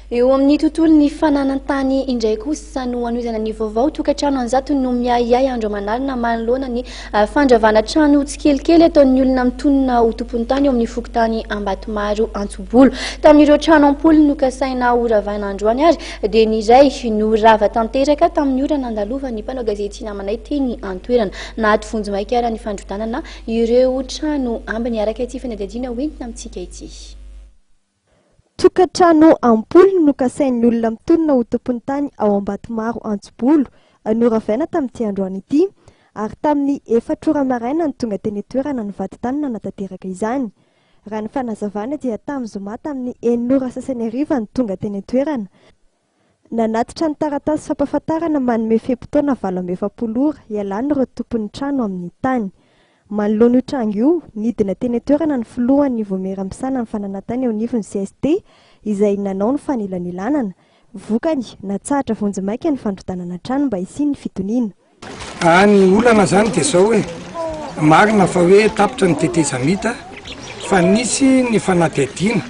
Eo amin'ny tontolon'ny fananantany indray kosa no anoizana ny vaovao Tokatrano an-jatony no miahiahy andro aman'alina manoloana ny fandravana trano tsikelikely ataon'ny olona mitonona ho tompon'ny tany eo amin'ny fokontany Ambatomaro Antsobolo. Tamin'ireo trano ampolony nokasaina ho ravaina androany ary dia ny iray no rava tanteraka tamin'ny ora nandalovan'ny mpanao gazety namanay teny an-toerana. Nahaty vonjy maika ara ny fandrotanana ireo trano ambiny araka ity fanadihadiana hoentina amintsika ity. Tokatrano ampolony nokasain'ny olona mitonona ho tompon'ny tany ao Ambatomaro Antsobolo no ravaina tamin'ity androany ity ary tamin'ny 4 maraina ny tonga teny toerana ny vady tany nanatanteraka izany. Raha ny fanazavana dia tamin'ny zoma tamin'ny 9:30 ny tonga teny toerana. Nanatitra ny taratasy fampahafantarana manome fehim-potoana 8 ialany ireo tompon'ny trano amin'ny tany. Manoloana io trano io, nidina teny toerana ny filohan'ny voameramisana ny fananantany eo anivon'ny CST izay nanao ny fanilanilanana. Vokany natsahatra vonjy maika ny fandrotanana trano mba hisiany ny fitoniana. Ny olana zany dia zao hoe marina fa hoe tapitra ny tetezamita fa nisy ny fanadihadiana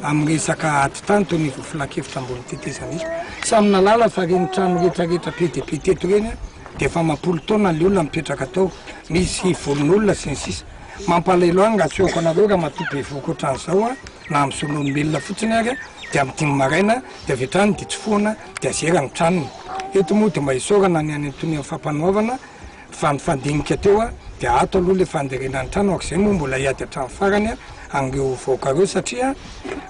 amin'ny resaka ady-tany toy ny vofilakevitra ambony tetezamita. Samy nalala fa reny trano rehetrarehetra be dia be teto reny dia efa mampolo taona ny olona mipetraka tao, misy volon'olona sy ny sisa. Mampalahelo any ngaseoko anareo raha matoby vokoatran'izao na amin'ny zon'olombelona fotsiny ary dia amin'ny 5 maraina dia avy hatrany dia tsofohana dia azera ny tranony. Eto moa dia mba hisaorana ny any antony amin'ny fampanaovana fa ny fandinika teo dia ato aloha le fanderenan'ny trano arak'izay moa mbola hiady hatramin'ny farany an'ireo vaokareo satria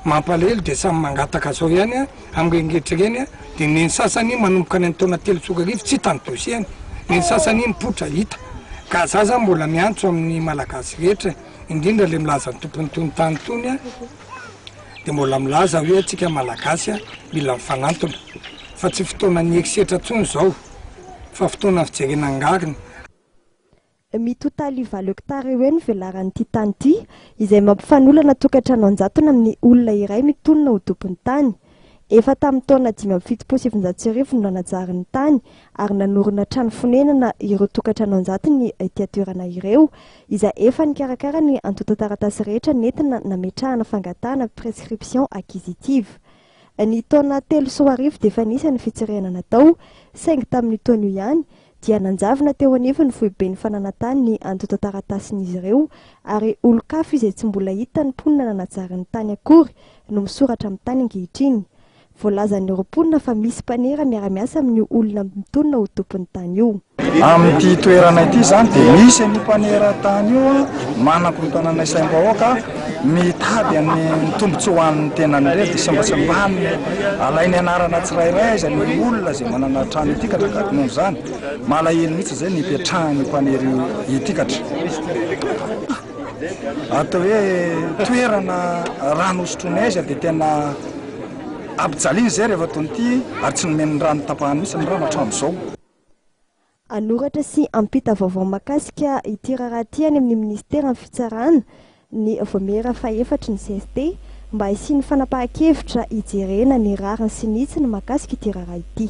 mampalahelo dia samy mangataka zao ihany amin'ireny rehetra ireny dia ny sasany manomboka ny taona 3 arivo tsy hitany dosiany, ny sasany mipotra hita. Ka za zany mbola miantso amin'ny malagasy rehetra indrindra le milaza ny tompon'ny tony tony dia mbola milaza hoe antsika malagasy mila mifanantona fa tsy fotoana ny eksetra tsony zao fa fotoana fijerena angariny. Mitotaly 20 hektara eo ny velaran'ity tany ity izay mampifanolana Tokatrano an-jatony amin'ny olona iray mitonona ho tompon'ny tany. Efa tamin'ny taona 577 no nanajarin'ny tany ary nanorina trano fonenana ireo Tokatrano an-jatony ity toerana ireo izay efa nikarakara ny antotan-taratasy rehetra nentina nametrahana fangatahana prescription acquisitive. Ny taona 3 sy 4 dia efa nisy ny fitsirehana natao saingy tamin'ny taona io ihany dia nanjavona teo anivony foibe ny fananantany ny antotan-taratasin'izy ireo ary olon-kafo izay tsy mbola hita ny mponina nanajarin'ny tany akory no misoratra amin'ny tany ankehitriny. Voalazan'ireo mponina fa misy mpanera miara-miasa amin'ny olona mitonona ho tompon'ny tany io. Amin'ity toerana ity zany dia misy ny mpanera tany io manam-pontanana saim-bahoaka mitady amin'ny tombotsoa hoan'ny tenan'ireo dia samba sambany alainy anarana tsirairay izay ny olona izay manana trano itikatra noho izany malahelo mihitsy izay nipetrahany mpanera itikatra. Atao hoe toerana rano hosotrony aiza dia tena ampijaliana izay rehefa taon'ity ary tsy nomeny rano tapahany mihitsy ny rano hatramin'izao. Anoratra sy ampita vaovao makasika ity raha ity any amin'ny ministera amin'ny fitsarana ny voamera fahefatry ny CST mba hisiany fanapahan-kevitra hijerena ny rariny sy nitsy ny makasika ity raha ity.